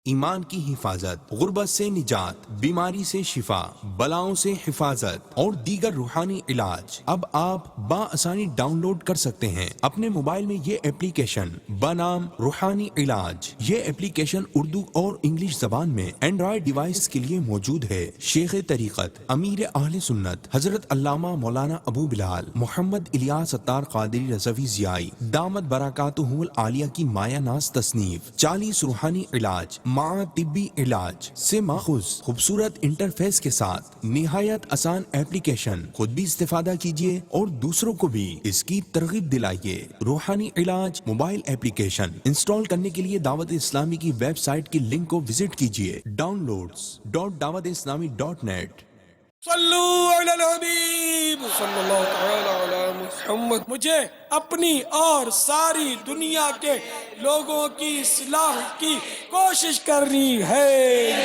ایمان کی حفاظت، غربت سے نجات، بیماری سے شفا، بلاؤں سے حفاظت اور دیگر روحانی علاج اب آپ بآسانی ڈاؤن لوڈ کر سکتے ہیں اپنے موبائل میں۔ یہ ایپلیکیشن بنام روحانی علاج، یہ ایپلیکیشن اردو اور انگلش زبان میں اینڈرائیڈ ڈیوائس کے لیے موجود ہے۔ شیخ طریقت امیر اہل سنت حضرت علامہ مولانا ابو بلال محمد الیاس ستار قادری رضوی ضیائی دامت برکاتہ العالیہ کی مایہ ناز تصنیف 40 روحانی علاج مع طبی علاج سے ماخوذ خوبصورت انٹرفیس کے ساتھ نہایت آسان ایپلیکیشن، خود بھی استفادہ کیجیے اور دوسروں کو بھی اس کی ترغیب دلائیے۔ روحانی علاج موبائل ایپلیکیشن انسٹال کرنے کے لیے دعوت اسلامی کی ویب سائٹ کی لنک کو وزٹ کیجیے downloads.dawatislami.net۔ صلو علی الحبیب صلی اللہ تعالی علی محمد۔ مجھے اپنی اور ساری دنیا کے لوگوں کی اصلاح کی کوشش کرنی ہے۔